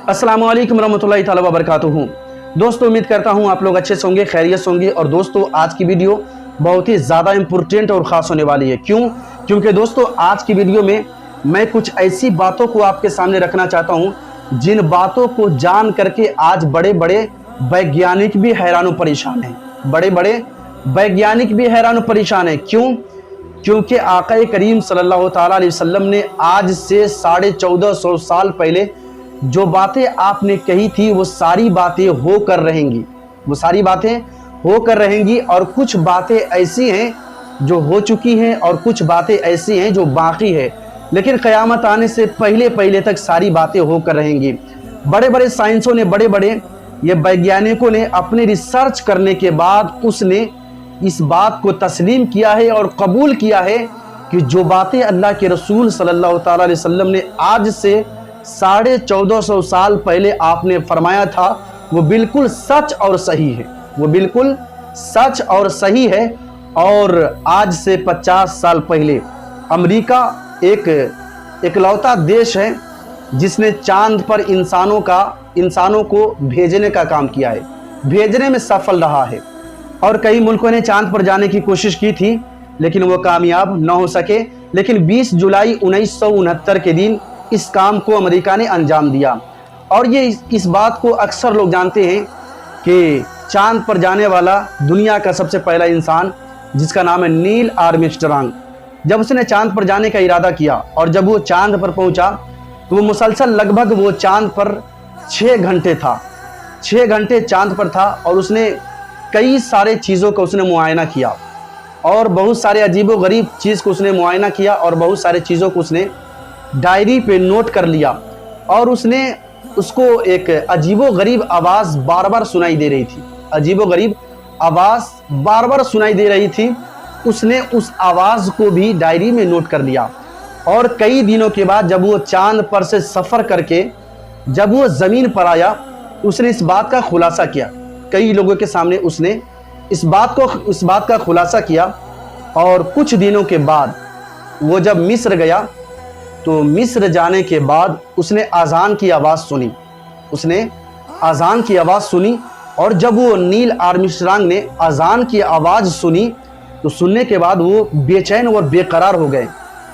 अस्सलामु अलैकुम रहमतुल्लाहि ताला व बरकातुहू। दोस्तों, उम्मीद करता हूँ आप लोग अच्छे से होंगे, खैरियत से होंगे। और दोस्तों, आज की वीडियो बहुत ही ज़्यादा इम्पोर्टेंट और ख़ास होने वाली है। क्यों? क्योंकि दोस्तों, आज की वीडियो में मैं कुछ ऐसी बातों को आपके सामने रखना चाहता हूँ जिन बातों को जान करके आज बड़े बड़े वैज्ञानिक भी हैरान परेशान हैं। बड़े बड़े वैज्ञानिक भी हैरान परेशान हैं। क्यों? क्योंकि आका करीम सल्लल्लाहु ताला अलैहि वसल्लम ने आज से 1450 साल पहले जो बातें आपने कही थी वो सारी बातें होकर रहेंगी। वो सारी बातें होकर रहेंगी। और कुछ बातें ऐसी हैं जो हो चुकी हैं और कुछ बातें ऐसी हैं जो बाकी है, लेकिन क़यामत आने से पहले पहले तक सारी बातें होकर रहेंगी। बड़े बड़े साइंसों ने, बड़े बड़े ये वैज्ञानिकों ने अपने रिसर्च करने के बाद उसने इस बात को तस्लीम किया है और कबूल किया है कि जो बातें अल्लाह के रसूल सल्लल्लाहु ताला अलैहि वसल्लम ने आज से 1450 साल पहले आपने फरमाया था वो बिल्कुल सच और सही है। वो बिल्कुल सच और सही है। और आज से 50 साल पहले अमेरिका एक इकलौता देश है जिसने चांद पर इंसानों को भेजने का काम किया है, भेजने में सफल रहा है। और कई मुल्कों ने चांद पर जाने की कोशिश की थी लेकिन वो कामयाब न हो सके। लेकिन 20 जुलाई 1969 के दिन इस काम को अमेरिका ने अंजाम दिया। और ये इस बात को अक्सर लोग जानते हैं कि चांद पर जाने वाला दुनिया का सबसे पहला इंसान जिसका नाम है नील आर्मस्ट्रांग, जब उसने चांद पर जाने का इरादा किया और जब वो चांद पर पहुंचा तो वो मुसलसल लगभग वो चांद पर 6 घंटे था। 6 घंटे चांद पर था और उसने कई सारे चीज़ों का उसने मुआयना किया और बहुत सारे अजीबो गरीब चीज़ को उसने मुआयना किया और बहुत सारे चीज़ों को उसने डायरी पे नोट कर लिया। और उसको एक अजीबो गरीब आवाज़ बार बार सुनाई दे रही थी। अजीबो गरीब आवाज़ बार बार सुनाई दे रही थी। उसने उस आवाज़ को भी डायरी में नोट कर लिया। और कई दिनों के बाद जब वो चांद पर से सफ़र करके जब वो ज़मीन पर आया उसने इस बात का खुलासा किया। कई लोगों के सामने उसने इस बात का खुलासा किया। और कुछ दिनों के बाद वो जब मिस्र गया तो मिस्र जाने के बाद उसने अजान की आवाज़ सुनी। उसने अजान की आवाज़ सुनी और जब वो नील आर्मस्ट्रांग ने अजान की आवाज़ सुनी तो सुनने के बाद वो बेचैन और बेकरार हो गए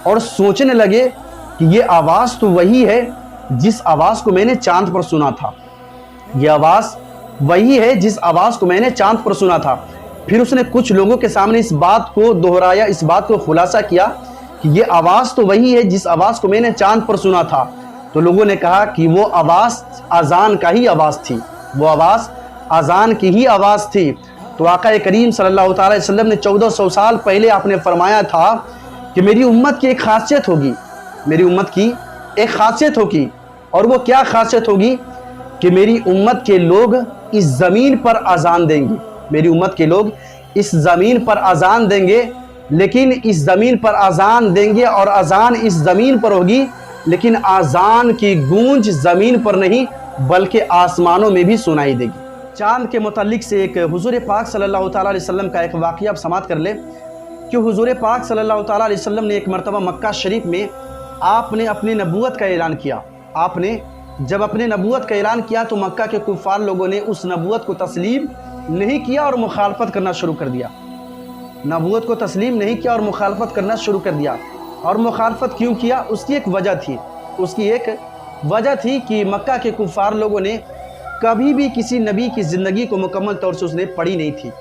और सोचने लगे कि ये आवाज़ तो वही है जिस आवाज़ को मैंने चांद पर सुना था। ये आवाज़ वही है जिस आवाज़ को मैंने चांद पर सुना था। फिर उसने कुछ लोगों के सामने इस बात को दोहराया, इस बात को खुलासा किया कि ये आवाज़ तो वही है जिस आवाज़ को मैंने चांद पर सुना था। तो लोगों ने कहा कि वो आवाज़ अजान का ही आवाज़ थी, वो आवाज़ अजान की ही आवाज़ थी। तो आका करीम सल्लल्लाहु अलैहि वसल्लम ने 1400 साल पहले आपने फरमाया था कि मेरी उम्मत की एक खासियत होगी, मेरी उम्मत की एक खासियत होगी। और वो क्या खासियत होगी कि मेरी उम्मत के लोग इस ज़मीन पर अजान देंगे। मेरी उम्मत के लोग इस ज़मीन पर अजान देंगे, लेकिन इस ज़मीन पर अजान देंगे और अजान इस ज़मीन पर होगी, लेकिन अजान की गूंज ज़मीन पर नहीं बल्कि आसमानों में भी सुनाई देगी। चांद के मुतालिक से एक हुजूर पाक सल्लल्लाहु ताला अलैहि वसल्लम का एक वाक़या आप समात कर ले कि हुजूर पाक सल्लल्लाहु ताला अलैहि वसल्लम ने एक मरतबा मक्का शरीफ में आपने अपनी नबूवत का ऐलान किया। आपने जब अपने नबूवत का ऐलान किया तो मक्का के कुफ़ार लोगों ने उस नबूवत को तस्लीम नहीं किया और मुखालफत करना शुरू कर दिया। नबूवत को तस्लीम नहीं किया और मुखालफत करना शुरू कर दिया। और मुखालफत क्यों किया? उसकी एक वजह थी। उसकी एक वजह थी कि मक्का के कुफ़ार लोगों ने कभी भी किसी नबी की ज़िंदगी को मुकम्मल तौर से उसने पढ़ी नहीं थी।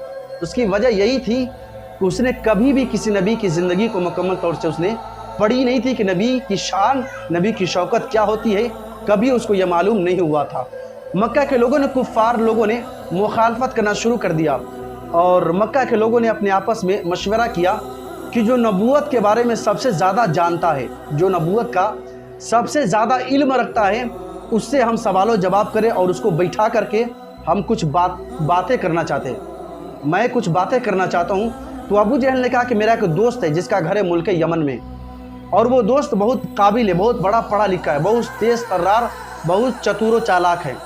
उसकी वजह यही थी कि उसने कभी भी किसी नबी की ज़िंदगी को मुकम्मल तौर से उसने पढ़ी नहीं थी कि नबी की शान, नबी की शौकत क्या होती है, कभी उसको यह मालूम नहीं हुआ था। मक्का के लोगों ने, कुफ़ार लोगों ने मुखालफत करना शुरू कर दिया। और मक्का के लोगों ने अपने आपस में मशवरा किया कि जो नबूवत के बारे में सबसे ज़्यादा जानता है, जो नबूवत का सबसे ज़्यादा इल्म रखता है, उससे हम सवालों जवाब करें और उसको बैठा करके हम कुछ बातें करना चाहते हैं। मैं कुछ बातें करना चाहता हूँ। तो अबू जहल ने कहा कि मेरा एक दोस्त है जिसका घर है मुल्क यमन में, और वो दोस्त बहुत काबिल है, बहुत बड़ा पढ़ा लिखा है, बहुत तेज़ तर्रार, बहुत चतुर चालाक है।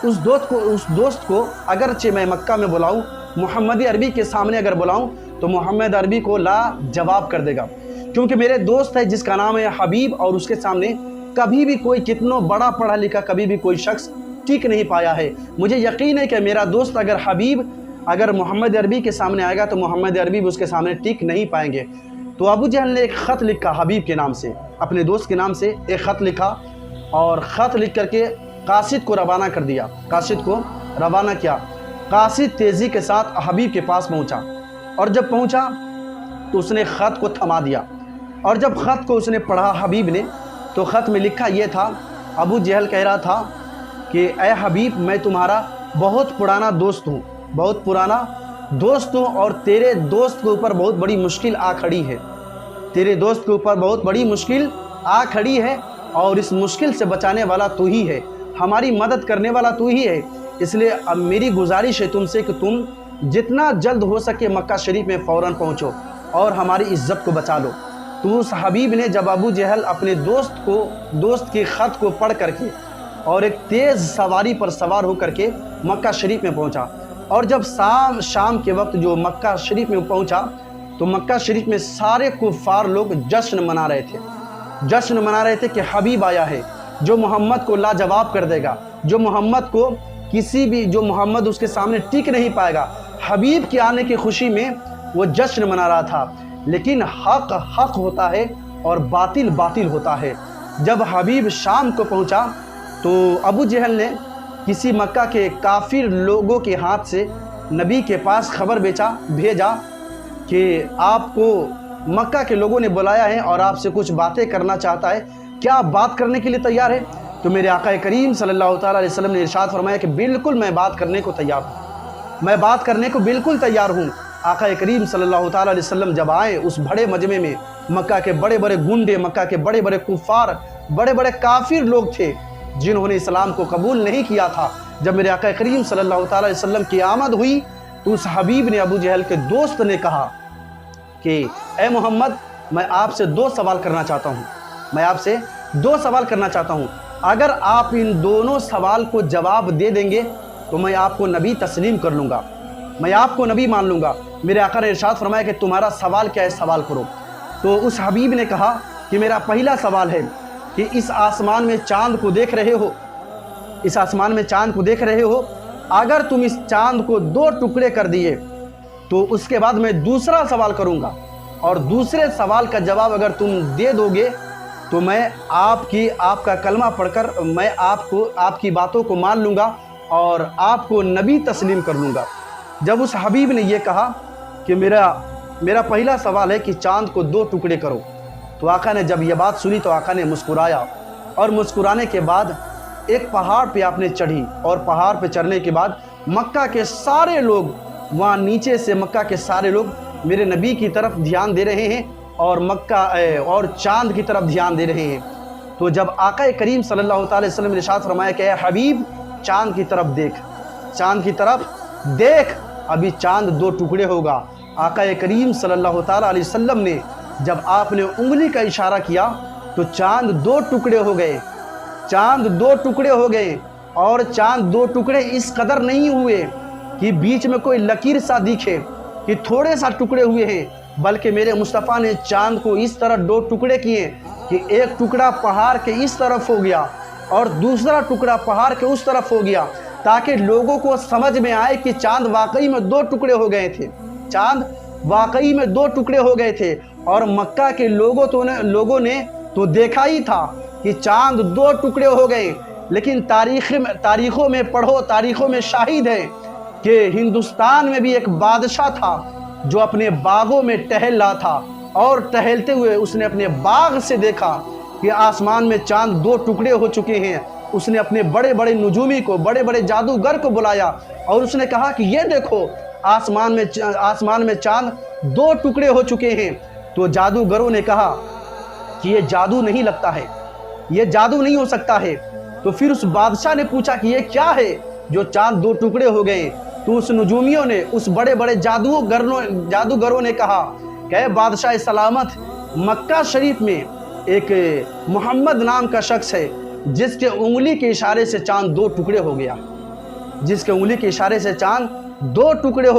उस दोस्त को अगरचे मैं मक्का में बुलाऊं, मोहम्मदी अरबी के सामने अगर बुलाऊं तो मोहम्मद अरबी को ला जवाब कर देगा, क्योंकि मेरे दोस्त है जिसका नाम है हबीब और उसके सामने कभी भी कोई कितना बड़ा पढ़ा लिखा कभी भी कोई शख्स टिक नहीं पाया है। मुझे यकीन है कि मेरा दोस्त अगर हबीब अगर मोहम्मद अरबी के सामने आएगा तो मोहम्मद अरबी भी उसके सामने टिक नहीं पाएंगे। तो अबू जहल ने एक ख़त लिखा हबीब के नाम से, अपने दोस्त के नाम से एक ख़त लिखा और ख़त लिख करके कासिद को रवाना कर दिया। कासिद को रवाना किया। कासिद तेज़ी के साथ हबीब के पास पहुंचा और जब पहुंचा तो उसने ख़त को थमा दिया और जब ख़त को उसने पढ़ा हबीब ने तो ख़त में लिखा ये था, अबू जहल कह रहा था कि ए हबीब, मैं तुम्हारा बहुत पुराना दोस्त हूँ, बहुत पुराना दोस्त हूँ और तेरे दोस्त के ऊपर बहुत बड़ी मुश्किल आ खड़ी है। तेरे दोस्त के ऊपर बहुत बड़ी मुश्किल आ खड़ी है और इस मुश्किल से बचाने वाला तू ही है, हमारी मदद करने वाला तू ही है। इसलिए अब मेरी गुजारिश है तुमसे कि तुम जितना जल्द हो सके मक्का शरीफ में फ़ौरन पहुँचो और हमारी इज़्ज़त को बचा लो। तो उस हबीब ने जब अबू जहल अपने दोस्त के ख़त को पढ़ करके और एक तेज़ सवारी पर सवार होकर के मक्का शरीफ में पहुंचा और जब शाम के वक्त जो मक्का शरीफ में पहुंचा तो मक्का शरीफ में सारे कुफ़ार लोग जश्न मना रहे थे कि हबीब आया है जो मोहम्मद को लाजवाब कर देगा, जो मोहम्मद उसके सामने टिक नहीं पाएगा। हबीब के आने की खुशी में वो जश्न मना रहा था। लेकिन हक हक होता है और बातिल बातिल होता है। जब हबीब शाम को पहुंचा तो अबू जहल ने किसी मक्का के काफिर लोगों के हाथ से नबी के पास खबर भेजा कि आपको मक्का के लोगों ने बुलाया है और आपसे कुछ बातें करना चाहता है, क्या आप बात करने के लिए तैयार है? तो मेरे आका करीम सल्लल्लाहु अलैहि वसल्लम ने इरशाद फरमाया कि बिल्कुल मैं बात करने को तैयार हूँ, मैं बात करने को बिल्कुल तैयार हूँ। आका करीम सल्लल्लाहु अलैहि वसल्लम जब आए उस बड़े मजमे में मक्का के बड़े बड़े गुंडे, मक्का के बड़े बड़े कुफ़ार, बड़े बड़े काफिर लोग थे जिन्होंने इस्लाम को कबूल नहीं किया था। जब मेरे आका करीम सल्लल्लाहु अलैहि वसल्लम की आमद हुई तो उस हबीब ने अबू जहल के दोस्त ने कहा कि ए मोहम्मद, मैं आपसे दो सवाल करना चाहता हूँ, अगर आप इन दोनों सवाल को जवाब दे देंगे तो मैं आपको नबी तस्लीम कर लूँगा, मैं आपको नबी मान लूँगा। मेरे आका ने इरशाद फरमाया कि तुम्हारा सवाल क्या है, सवाल करो। तो उस हबीब ने कहा कि मेरा पहला सवाल है कि इस आसमान में चाँद को देख रहे हो, अगर तुम इस चाँद को दो टुकड़े कर दिए तो उसके बाद मैं दूसरा सवाल करूँगा और दूसरे सवाल का जवाब अगर तुम दे दोगे तो मैं आपका कलमा पढ़कर मैं आपकी बातों को मान लूँगा और आपको नबी तस्लीम कर लूँगा। जब उस हबीब ने ये कहा कि मेरा पहला सवाल है कि चाँद को दो टुकड़े करो, तो आका ने जब ये बात सुनी तो आका ने मुस्कुराया और मुस्कुराने के बाद एक पहाड़ पे आपने चढ़ी और पहाड़ पे चढ़ने के बाद मक्का के सारे लोग वहाँ नीचे से मक्का के सारे लोग मेरे नबी की तरफ ध्यान दे रहे हैं और चाँद की तरफ ध्यान दे रहे हैं। तो जब आका करीम सल्लल्लाहु अलैहि वसल्लम ने इरशाद फरमाया कि हबीब, चाँद की तरफ देख, अभी चाँद दो टुकड़े होगा। आका करीम सल्लल्लाहु अलैहि वसल्लम ने जब आपने उंगली का इशारा किया तो चाँद दो टुकड़े हो गए और चाँद दो टुकड़े इस कदर नहीं हुए कि बीच में कोई लकीर सा दिखे कि थोड़े सा टुकड़े हुए हैं, बल्कि मेरे मुस्तफ़ा ने चाँद को इस तरह दो टुकड़े किए कि एक टुकड़ा पहाड़ के इस तरफ हो गया और दूसरा टुकड़ा पहाड़ के उस तरफ हो गया, ताकि लोगों को समझ में आए कि चाँद वाकई में दो टुकड़े हो गए थे। और मक्का के लोगों ने तो देखा ही था कि चाँद दो टुकड़े हो गए, लेकिन तारीखों में पढ़ो, तारीखों में शाहिद है कि हिंदुस्तान में भी एक बादशाह था जो अपने बागों में टहल रहा था और टहलते हुए उसने अपने बाग से देखा कि आसमान में चाँद दो टुकड़े हो चुके हैं। उसने अपने बड़े बड़े नजूमी को, बड़े बड़े जादूगर को बुलाया और उसने कहा कि ये देखो आसमान में चाँद दो टुकड़े हो चुके हैं। तो जादूगरों ने कहा कि ये जादू नहीं लगता है, ये जादू नहीं हो सकता है। तो फिर उस बादशाह ने पूछा कि ये क्या है जो चाँद दो टुकड़े हो गए। तो उस नजूमियों ने, उस बड़े बड़े जादूगरों ने कहा कि बादशाह सलामत, मक्का शरीफ में एक मोहम्मद नाम का शख्स है जिसके उंगली के इशारे से चाँद दो टुकड़े हो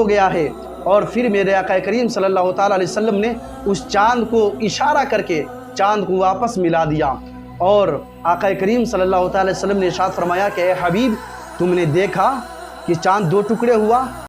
गया, है। और फिर मेरे आका करीम सल्लल्लाहु अलैहि वसल्लम ने उस चाँद को इशारा करके चाँद को वापस मिला दिया और آقا کریم صلی اللہ تعالی وسلم نے ارشاد فرمایا کہ اے حبیب، تم نے دیکھا کہ چاند دو ٹکڑے ہوا؟